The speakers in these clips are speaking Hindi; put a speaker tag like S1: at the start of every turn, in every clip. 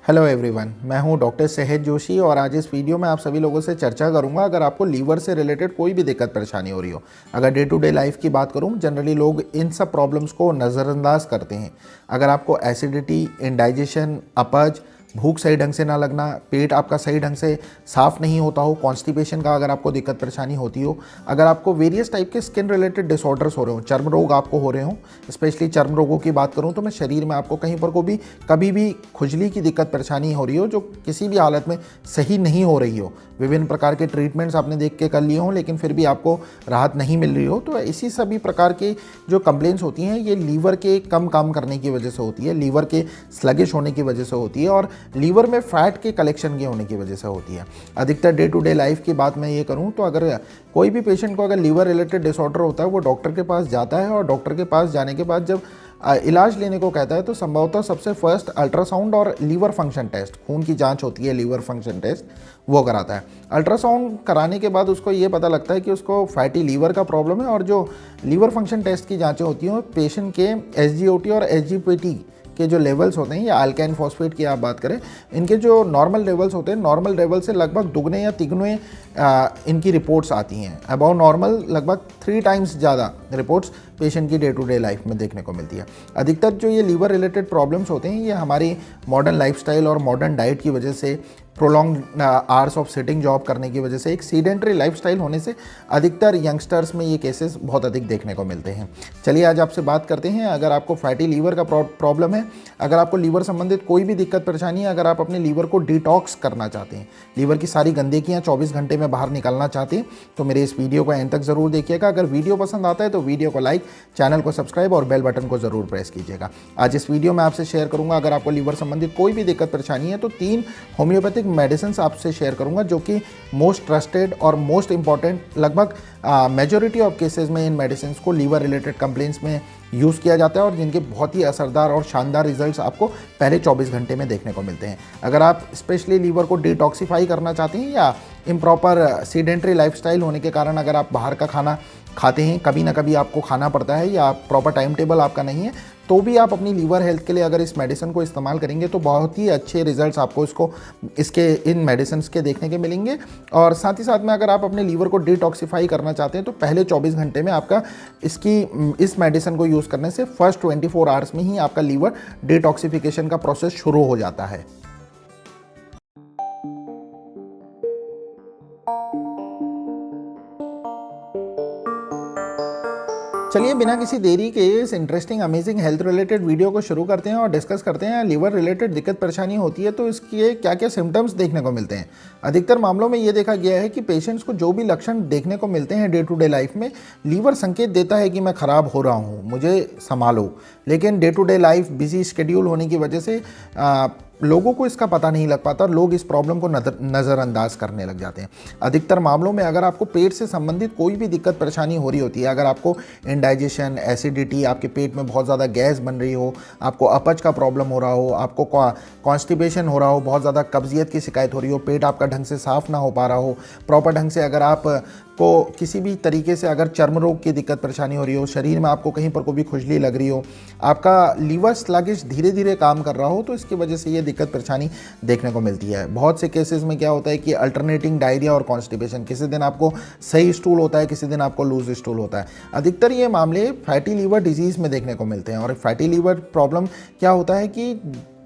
S1: हेलो एवरीवन, मैं हूं डॉक्टर सहज जोशी और आज इस वीडियो में आप सभी लोगों से चर्चा करूंगा। अगर आपको लीवर से रिलेटेड कोई भी दिक्कत परेशानी हो रही हो, अगर डे टू डे लाइफ की बात करूं, जनरली लोग इन सब प्रॉब्लम्स को नज़रअंदाज करते हैं। अगर आपको एसिडिटी, इंडाइजेशन, अपच, भूख सही ढंग से ना लगना, पेट आपका सही ढंग से साफ़ नहीं होता हो, कॉन्स्टिपेशन का अगर आपको दिक्कत परेशानी होती हो, अगर आपको वेरियस टाइप के स्किन रिलेटेड डिसऑर्डर्स हो रहे हो, चर्म रोग आपको हो रहे हो, स्पेशली चर्म रोगों की बात करूं तो मैं शरीर में आपको कहीं पर को भी कभी भी खुजली की दिक्कत परेशानी हो रही हो जो किसी भी हालत में सही नहीं हो रही हो, विभिन्न प्रकार के ट्रीटमेंट्स आपने देख के कर लिए हों लेकिन फिर भी आपको राहत नहीं मिल रही हो, तो इसी सभी प्रकार की जो कंप्लेंट्स होती हैं ये लीवर के कम काम करने की वजह से होती है, लीवर के स्लगिश होने की वजह से होती है और लीवर में फैट के कलेक्शन के होने की वजह से होती है। अधिकतर डे टू डे लाइफ की बात मैं ये करूं तो अगर कोई भी पेशेंट को अगर लीवर रिलेटेड डिसऑर्डर होता है वो डॉक्टर के पास जाता है और डॉक्टर के पास जाने के बाद जब इलाज लेने को कहता है तो संभवतः सबसे फर्स्ट अल्ट्रासाउंड और लीवर फंक्शन टेस्ट, खून की जांच होती है लीवर फंक्शन टेस्ट, वो कराता है। अल्ट्रासाउंड कराने के बाद उसको ये पता लगता है कि उसको फैटी लीवर का प्रॉब्लम है और जो लीवर फंक्शन टेस्ट की जांचें होती हैं पेशेंट के SGOT और SGPT के जो लेवल्स होते हैं या अल्काइन फॉस्फेट की आप बात करें, इनके जो नॉर्मल लेवल्स होते हैं नॉर्मल लेवल से लगभग दुगने या तिगुने इनकी रिपोर्ट्स आती हैं। अबाउ नॉर्मल लगभग 3 टाइम्स ज़्यादा रिपोर्ट्स पेशेंट की डे टू डे लाइफ में देखने को मिलती है। अधिकतर जो ये लीवर रिलेटेड प्रॉब्लम्स होते हैं ये हमारी मॉडर्न लाइफस्टाइल और मॉडर्न डाइट की वजह से, prolong hours of sitting job करने की वजह से, एक सीडेंटरी लाइफस्टाइल होने से अधिकतर यंगस्टर्स में ये केसेस बहुत अधिक देखने को मिलते हैं। चलिए आज आपसे बात करते हैं, अगर आपको फैटी लीवर का प्रॉब्लम है, अगर आपको लीवर संबंधित कोई भी दिक्कत परेशानी है, अगर आप अपने लीवर को डिटॉक्स करना चाहते हैं, लीवर की सारी गंदगियाँ 24 घंटे में बाहर निकालना चाहते हैं, तो मेरे इस वीडियो को एंड तक ज़रूर देखिएगा। अगर वीडियो पसंद आता है तो वीडियो को लाइक, चैनल को सब्सक्राइब और बेल बटन को ज़रूर प्रेस कीजिएगा। आज इस वीडियो में आपसे शेयर करूँगा अगर आपको लीवर संबंधित कोई भी दिक्कत परेशानी है तो 3 होम्योपैथिक मेडिसिन आपसे शेयर करूंगा जो कि मोस्ट ट्रस्टेड और मोस्ट इंपॉर्टेंट, लगभग मेजॉरिटी ऑफ केसेस में इन मेडिसिन को लीवर रिलेटेड कंप्लेंट्स में यूज़ किया जाता है और जिनके बहुत ही असरदार और शानदार रिजल्ट्स आपको पहले 24 घंटे में देखने को मिलते हैं। अगर आप स्पेशली लीवर को डिटॉक्सिफाई करना चाहते हैं या इम्प्रॉपर सीडेंट्री लाइफस्टाइल होने के कारण अगर आप बाहर का खाना खाते हैं, कभी ना कभी आपको खाना पड़ता है या प्रॉपर टाइम टेबल आपका नहीं है, तो भी आप अपनी लीवर हेल्थ के लिए अगर इस मेडिसिन को इस्तेमाल करेंगे तो बहुत ही अच्छे रिजल्ट्स आपको इसके इन मेडिसिन के देखने के मिलेंगे। और साथ ही साथ में अगर आप अपने लीवर को डिटॉक्सिफाई करना चाहते हैं तो पहले 24 घंटे में आपका इस मेडिसिन को यूज़ करने से फर्स्ट 24 आवर्स में ही आपका लीवर डिटॉक्सिफिकेशन का प्रोसेस शुरू हो जाता है। चलिए बिना किसी देरी के इस interesting amazing health related video को शुरू करते हैं और डिस्कस करते हैं लीवर रिलेटेड दिक्कत परेशानी होती है तो इसके क्या क्या सिम्टम्स देखने को मिलते हैं। अधिकतर मामलों में ये देखा गया है कि पेशेंट्स को जो भी लक्षण देखने को मिलते हैं डे टू डे लाइफ में, लीवर संकेत देता है कि मैं ख़राब हो रहा हूँ, मुझे संभालो, लेकिन day to day life busy schedule होने की वजह से लोगों को इसका पता नहीं लग पाता और लोग इस प्रॉब्लम को नज़रअंदाज करने लग जाते हैं। अधिकतर मामलों में अगर आपको पेट से संबंधित कोई भी दिक्कत परेशानी हो रही होती है, अगर आपको इंडाइजेशन, एसिडिटी, आपके पेट में बहुत ज़्यादा गैस बन रही हो, आपको अपच का प्रॉब्लम हो रहा हो, आपको कॉन्स्टिपेशन हो रहा हो, बहुत ज़्यादा कब्जियत की शिकायत हो रही हो, पेट आपका ढंग से साफ़ ना हो पा रहा हो प्रॉपर ढंग से, अगर आप को किसी भी तरीके से अगर चर्म रोग की दिक्कत परेशानी हो रही हो, शरीर में आपको कहीं पर कोई भी खुजली लग रही हो, आपका लीवर स्लगिश धीरे धीरे काम कर रहा हो, तो इसकी वजह से ये दिक्कत परेशानी देखने को मिलती है। बहुत से केसेस में क्या होता है कि अल्टरनेटिंग डायरिया और कॉन्स्टिपेशन, किसी दिन आपको सही स्टूल होता है, किसी दिन आपको लूज स्टूल होता है। अधिकतर ये मामले फैटी लीवर डिजीज़ में देखने को मिलते हैं और फैटी लीवर प्रॉब्लम क्या होता है कि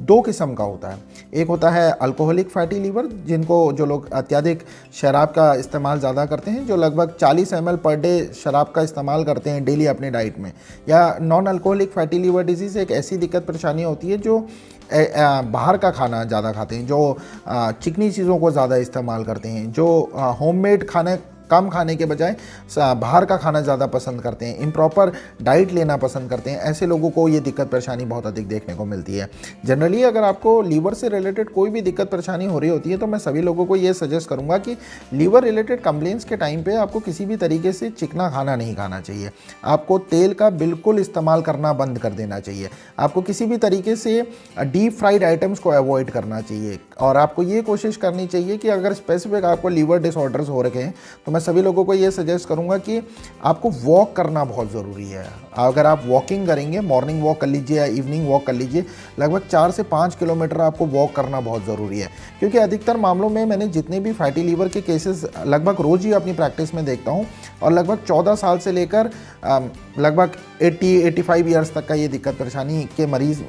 S1: 2 किस्म का होता है। एक होता है अल्कोहलिक फैटी लीवर, जो लोग अत्यधिक शराब का इस्तेमाल ज़्यादा करते हैं, जो लगभग 40 ml पर डे शराब का इस्तेमाल करते हैं डेली अपने डाइट में। या non alcoholic fatty liver disease एक ऐसी दिक्कत परेशानी होती है जो बाहर का खाना ज़्यादा खाते हैं, जो चिकनी चीज़ों को ज़्यादा इस्तेमाल करते हैं, जो होममेड खाने कम खाने के बजाय बाहर का खाना ज़्यादा पसंद करते हैं, इम्प्रॉपर डाइट लेना पसंद करते हैं, ऐसे लोगों को ये दिक्कत परेशानी बहुत अधिक देखने को मिलती है। जनरली अगर आपको लीवर से रिलेटेड कोई भी दिक्कत परेशानी हो रही होती है तो मैं सभी लोगों को ये सजेस्ट करूँगा कि लीवर रिलेटेड कंप्लेंट्स के टाइम पे आपको किसी भी तरीके से चिकना खाना नहीं खाना चाहिए, आपको तेल का बिल्कुल इस्तेमाल करना बंद कर देना चाहिए, आपको किसी भी तरीके से डीप फ्राइड आइटम्स को अवॉइड करना चाहिए और आपको ये कोशिश करनी चाहिए कि अगर स्पेसिफिक आपको लीवर डिसऑर्डर्स हो रखे हैं तो मैं मैं सभी लोगों को ये सजेस्ट करूँगा कि आपको वॉक करना बहुत ज़रूरी है। अगर आप वॉकिंग करेंगे, मॉर्निंग वॉक कर लीजिए या इवनिंग वॉक कर लीजिए, लगभग 4 से 5 किलोमीटर आपको वॉक करना बहुत ज़रूरी है। क्योंकि अधिकतर मामलों में मैंने जितने भी फैटी लीवर के केसेस लगभग रोज़ ही अपनी प्रैक्टिस में देखता हूँ, और लगभग 14 साल से लेकर लगभग 80-85 ईयर्स तक का ये दिक्कत परेशानी के मरीज़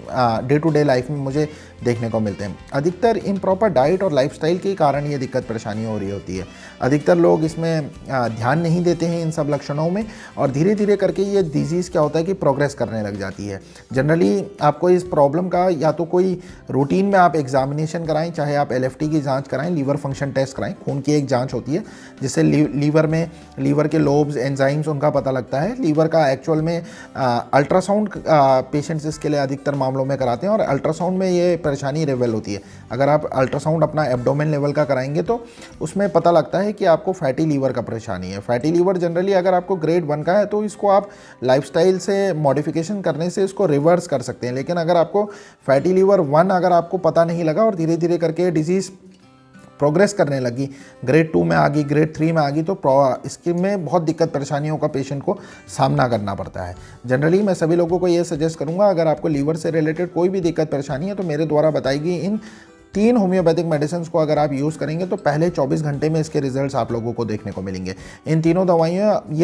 S1: डे टू डे लाइफ में मुझे देखने को मिलते हैं। अधिकतर इम्प्रॉपर डाइट और लाइफस्टाइल के कारण ये दिक्कत परेशानी हो रही होती है। अधिकतर लोग इसमें ध्यान नहीं देते हैं इन सब लक्षणों में, और धीरे धीरे करके ये डिजीज़ क्या होता है कि प्रोग्रेस करने लग जाती है। जनरली आपको इस प्रॉब्लम का या तो कोई रूटीन में आप एग्जामिनेशन कराएं, चाहे आप LFT की जांच कराएं, लीवर फंक्शन टेस्ट कराएं, खून की एक जांच होती है जिससे लीवर के लोब्स, एंजाइम्स उनका पता लगता है। लीवर का एक्चुअल में अल्ट्रासाउंड पेशेंट्स इसके लिए अधिकतर मामलों में कराते हैं, और अल्ट्रासाउंड में ये परेशानी रिवेल होती है। अगर आप अल्ट्रासाउंड अपना एब्डोमेन लेवल का कराएंगे तो उसमें पता लगता है कि आपको फैटी लीवर का परेशानी है। फैटी लीवर जनरली अगर आपको ग्रेड 1 का है तो इसको आप लाइफस्टाइल से मॉडिफिकेशन करने से इसको रिवर्स कर सकते हैं। लेकिन अगर आपको फैटी लीवर 1 अगर आपको पता नहीं लगा और धीरे धीरे करके डिजीज़ प्रोग्रेस करने लगी, ग्रेड 2 में आ गई, ग्रेड 3 में आ गई, तो इसके में बहुत दिक्कत परेशानियों का पेशेंट को सामना करना पड़ता है। जनरली मैं सभी लोगों को ये सजेस्ट करूंगा, अगर आपको लीवर से रिलेटेड कोई भी दिक्कत परेशानी है तो मेरे द्वारा बताई गई इन 3 होम्योपैथिक मेडिसिन को अगर आप यूज़ करेंगे तो पहले 24 घंटे में इसके रिजल्ट्स आप लोगों को देखने को मिलेंगे। ये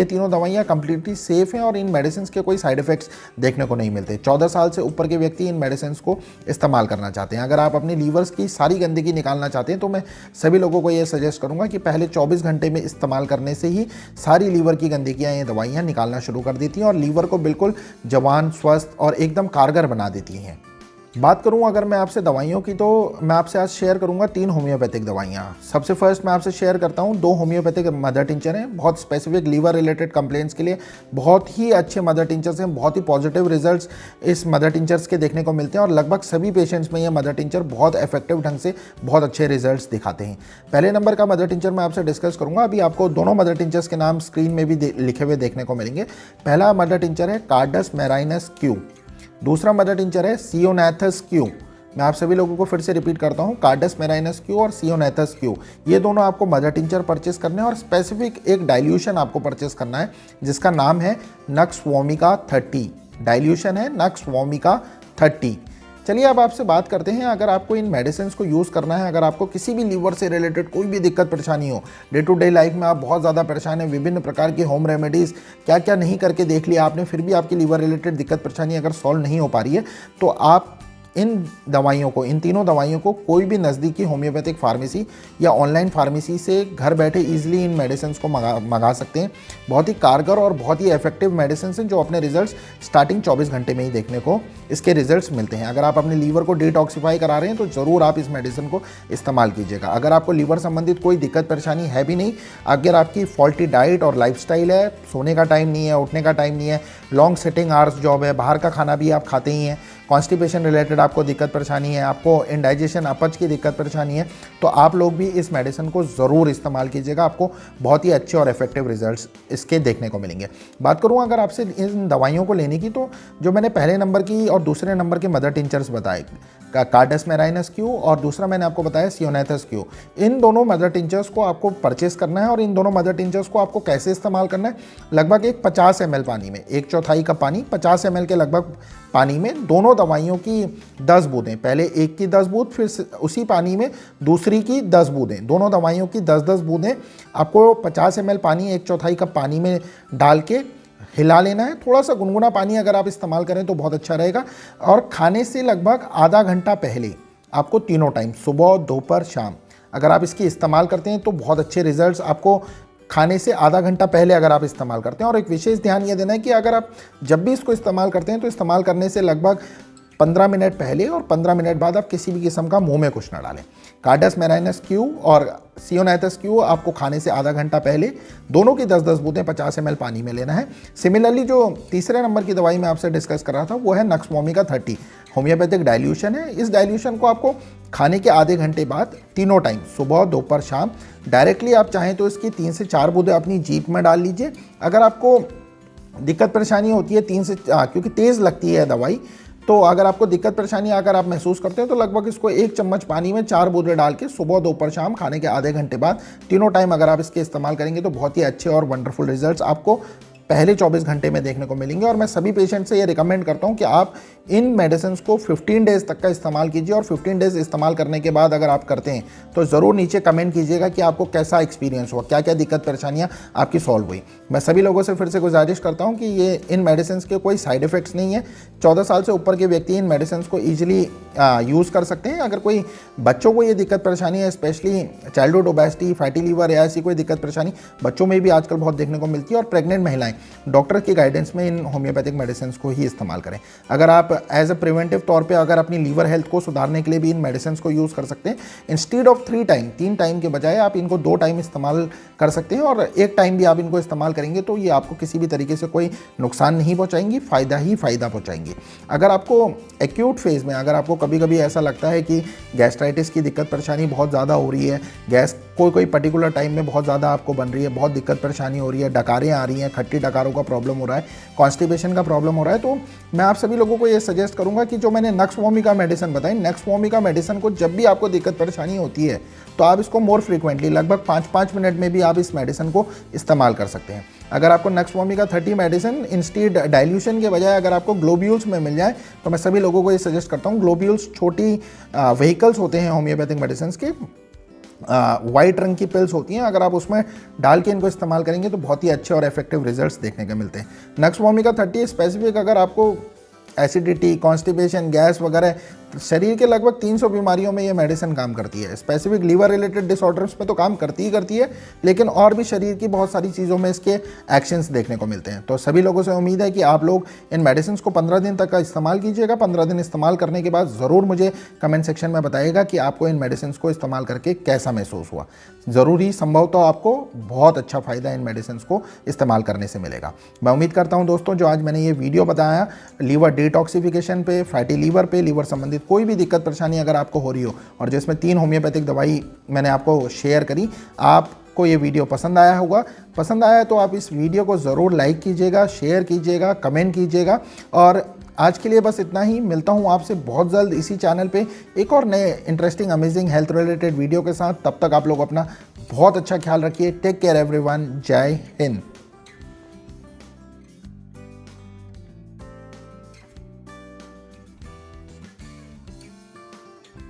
S1: तीनों दवाइयाँ कंप्लीटली सेफ हैं और इन मेडिसिन के कोई साइड इफ़ेक्ट्स देखने को नहीं मिलते। 14 साल से ऊपर के व्यक्ति इन मेडिसिन को इस्तेमाल करना चाहते हैं। अगर आप अपने लीवर्स की सारी गंदगी निकालना चाहते हैं तो मैं सभी लोगों को ये सजेस्ट करूँगा कि पहले 24 घंटे में इस्तेमाल करने से ही सारी लीवर की गंदगियाँ ये दवाइयाँ निकालना शुरू कर देती हैं और लीवर को बिल्कुल जवान, स्वस्थ और एकदम कारगर बना देती हैं। बात करूं अगर मैं आपसे दवाइयों की, तो मैं आपसे आज शेयर करूंगा 3 होम्योपैथिक दवाइयां। सबसे फर्स्ट मैं आपसे शेयर करता हूं 2 होम्योपैथिक मदर टिंचर हैं, बहुत स्पेसिफिक लीवर रिलेटेड कंप्लेंट्स के लिए बहुत ही अच्छे मदर टिंचर्स हैं। बहुत ही पॉजिटिव रिजल्ट्स इस मदर टिंचर्स के देखने को मिलते हैं और लगभग सभी पेशेंट्स में ये मदर टिंचर बहुत इफेक्टिव ढंग से बहुत अच्छे रिजल्ट्स दिखाते हैं। पहले नंबर का मदर टिंचर मैं आपसे डिस्कस करूंगा। अभी आपको दोनों मदर टिंचर्स के नाम स्क्रीन में भी लिखे हुए देखने को मिलेंगे। पहला मदर टिंचर है कार्डस मैराइनस क्यू, दूसरा मदर टिंचर है सियोनैथस क्यू। मैं आप सभी लोगों को फिर से रिपीट करता हूं, कार्डस मैराइनस क्यू और सियोनैथस क्यू, ये दोनों आपको मदर टिंचर परचेस करने हैं और स्पेसिफिक एक डाइल्यूशन आपको परचेस करना है जिसका नाम है नक्स वोमिका 30। डाइल्यूशन है नक्स वोमिका 30। चलिए अब आपसे बात करते हैं, अगर आपको इन मेडिसिन को यूज़ करना है, अगर आपको किसी भी लीवर से रिलेटेड कोई भी दिक्कत परेशानी हो, डे टू डे लाइफ में आप बहुत ज़्यादा परेशान हैं, विभिन्न प्रकार की होम रेमेडीज़ क्या क्या नहीं करके देख लिया आपने, फिर भी आपकी लीवर रिलेटेड दिक्कत परेशानी अगर सॉल्व नहीं हो पा रही है, तो आप इन तीनों दवाइयों को कोई भी नज़दीकी होम्योपैथिक फार्मेसी या ऑनलाइन फार्मेसी से घर बैठे इजीली इन मेडिसिन को मंगा सकते हैं। बहुत ही कारगर और बहुत ही इफेक्टिव मेडिसिन हैं जो अपने रिजल्ट्स स्टार्टिंग 24 घंटे में ही देखने को इसके रिजल्ट्स मिलते हैं। अगर आप अपने लीवर को डिटॉक्सिफाई करा रहे हैं तो ज़रूर आप इस मेडिसिन को इस्तेमाल कीजिएगा। अगर आपको लीवर संबंधित कोई दिक्कत परेशानी है भी नहीं, अगर आपकी फॉल्टी डाइट और लाइफस्टाइल है, सोने का टाइम नहीं है, उठने का टाइम नहीं है, लॉन्ग सिटिंग आवर्स जॉब है, बाहर का खाना भी आप खाते ही हैं, कॉन्स्टिपेशन रिलेटेड आपको दिक्कत परेशानी है, आपको इंडाइजेशन अपच की दिक्कत परेशानी है, तो आप लोग भी इस मेडिसिन को ज़रूर इस्तेमाल कीजिएगा। आपको बहुत ही अच्छे और इफेक्टिव रिजल्ट्स इसके देखने को मिलेंगे। बात करूं अगर आपसे इन दवाइयों को लेने की, तो जो मैंने पहले नंबर की और दूसरे नंबर के मदर टिंचर्स बताए, कार्डस मैराइनस क्यू और दूसरा मैंने आपको बताया सियोनैथस क्यू, इन दोनों मदर टिंचर्स को आपको परचेस करना है। और इन दोनों मदर टिंचर्स को आपको कैसे इस्तेमाल करना है, लगभग एक 50 ml पानी में, 1/4 कप पानी, 50 ml के लगभग पानी में दोनों दवाइयों की 10 बूंदें, पहले एक की 10 बूंद, फिर उसी पानी में दूसरी की 10 बूंदें, दोनों दवाइयों की 10-10 बूंदें आपको 50 ml पानी 1/4 कप पानी में डाल के हिला लेना है। थोड़ा सा गुनगुना पानी अगर आप इस्तेमाल करें तो बहुत अच्छा रहेगा। और खाने से लगभग आधा घंटा पहले आपको तीनों टाइम, सुबह, दोपहर, शाम, अगर आप इसकी इस्तेमाल करते हैं तो बहुत अच्छे रिजल्ट्स आपको खाने से आधा घंटा पहले अगर आप इस्तेमाल करते हैं। और एक विशेष ध्यान ये देना है कि अगर आप जब भी इसको इस्तेमाल करते हैं तो इस्तेमाल करने से लगभग 15 मिनट पहले और 15 मिनट बाद आप किसी भी किस्म का मुंह में कुछ ना डालें। कार्डस मैराइनस क्यू और सियोनैथस क्यू आपको खाने से आधा घंटा पहले दोनों की 10-10 बूंदें 50 ml पानी में लेना है। सिमिलरली जो तीसरे नंबर की दवाई मैं आपसे डिस्कस कर रहा था वो है नक्स वोमिका 30, होम्योपैथिक डाइल्यूशन है। इस डाइल्यूशन को आपको खाने के आधे घंटे बाद तीनों टाइम, सुबह, दोपहर, शाम, डायरेक्टली आप चाहें तो इसकी 3 से 4 बूंदें अपनी जीभ में डाल लीजिए। अगर आपको दिक्कत परेशानी होती है क्योंकि तेज़ लगती है दवाई, तो अगर आपको दिक्कत परेशानी अगर आप महसूस करते हैं तो लगभग इसको 1 चम्मच पानी में 4 बूंदे डाल के सुबह दोपहर शाम खाने के आधे घंटे बाद तीनों टाइम अगर आप इसके इस्तेमाल करेंगे तो बहुत ही अच्छे और वंडरफुल रिजल्ट्स आपको पहले 24 घंटे में देखने को मिलेंगे। और मैं सभी पेशेंट से ये रिकमेंड करता हूँ कि आप इन मेडिसिन को 15 डेज़ तक का इस्तेमाल कीजिए और 15 डेज़ इस्तेमाल करने के बाद अगर आप करते हैं तो ज़रूर नीचे कमेंट कीजिएगा कि आपको कैसा एक्सपीरियंस हुआ, क्या क्या दिक्कत परेशानियाँ आपकी सॉल्व हुई। मैं सभी लोगों से फिर से गुजारिश करता हूँ कि ये इन मेडिसिन के कोई साइड इफ़ेक्ट्स नहीं है। 14 साल से ऊपर के व्यक्ति इन मेडिसिन को ईजिली यूज़ कर सकते हैं। अगर कोई बच्चों को ये दिक्कत परेशानी है, specially childhood obesity, fatty liver या ऐसी कोई दिक्कत परेशानी बच्चों में भी आजकल बहुत देखने को मिलती है, और प्रेग्नेंट महिलाएं डॉक्टर की गाइडेंस में इन होम्योपैथिक मेडिसिन को ही इस्तेमाल करें। अगर आप एज अ प्रिवेंटिव तौर पे अगर अपनी लीवर हेल्थ को सुधारने के लिए भी इन मेडिसिन को यूज़ कर सकते हैं। इंस्टीड ऑफ 3 टाइम के बजाय आप इनको 2 टाइम इस्तेमाल कर सकते हैं, और 1 टाइम भी आप इनको इस्तेमाल करेंगे तो ये आपको किसी भी तरीके से कोई नुकसान नहीं पहुंचाएंगी, फ़ायदा ही फ़ायदा पहुंचाएंगी। अगर आपको एक्यूट फेज़ में अगर आपको कभी कभी ऐसा लगता है कि गैस्ट्राइटिस की दिक्कत परेशानी बहुत ज़्यादा हो रही है, गैस कोई पर्टिकुलर टाइम में बहुत ज़्यादा आपको बन रही है, बहुत दिक्कत परेशानी हो रही है, डकारें आ रही हैं, खट्टी डकारों का प्रॉब्लम हो रहा है, कॉन्स्टिपेशन का प्रॉब्लम हो रहा है, तो मैं आप सभी लोगों को ये सजेस्ट करूंगा कि जो मैंने नक्स वोमिका मेडिसिन बताई, नक्स वोमिका मेडिसिन को जब भी आपको दिक्कत परेशानी होती है तो आप इसको मोर फ्रीक्वेंटली लगभग 5-5 मिनट में भी आप इस मेडिसिन को इस्तेमाल कर सकते हैं। अगर आपको nux vomica 30 medicine instead dilution के बजाय अगर आपको ग्लोब्यूल्स में मिल जाए तो मैं सभी लोगों को ये सजेस्ट करता हूँ। ग्लोब्यूल्स छोटी व्हीकल्स होते हैं होम्योपैथिक मेडिसिन के, वाइट रंग की पिल्स होती हैं, अगर आप उसमें डाल के इनको इस्तेमाल करेंगे तो बहुत ही अच्छे और इफेक्टिव रिजल्ट्स देखने को मिलते हैं। नक्स वोमिका 30 स्पेसिफिक अगर आपको एसिडिटी, कॉन्स्टिपेशन, गैस वगैरह शरीर के लगभग 300 बीमारियों में ये मेडिसिन काम करती है। स्पेसिफिक लीवर रिलेटेड डिसऑर्डर्स में तो काम करती ही करती है, लेकिन और भी शरीर की बहुत सारी चीज़ों में इसके एक्शंस देखने को मिलते हैं। तो सभी लोगों से उम्मीद है कि आप लोग इन मेडिसिन को 15 दिन तक का इस्तेमाल कीजिएगा। 15 दिन इस्तेमाल करने के बाद ज़रूर मुझे कमेंट सेक्शन में बताइएगा कि आपको इन मेडिसिन को इस्तेमाल करके कैसा महसूस हुआ। ज़रूर ही संभव तो आपको बहुत अच्छा फ़ायदा इन मेडिसिन को इस्तेमाल करने से मिलेगा। मैं उम्मीद करता हूँ दोस्तों जो आज मैंने ये वीडियो बताया लीवर डिटॉक्सिफिकेशन पे, फैटी लीवर पे, लीवर संबंधित कोई भी दिक्कत परेशानी अगर आपको हो रही हो और जिसमें 3 होम्योपैथिक दवाई मैंने आपको शेयर करी, आपको ये वीडियो पसंद आया होगा। पसंद आया तो आप इस वीडियो को ज़रूर लाइक कीजिएगा, शेयर कीजिएगा, कमेंट कीजिएगा। और आज के लिए बस इतना ही। मिलता हूँ आपसे बहुत जल्द इसी चैनल पे एक और नए interesting amazing health related video के साथ। तब तक आप लोग अपना बहुत अच्छा ख्याल रखिए। Take care everyone. जय हिंद।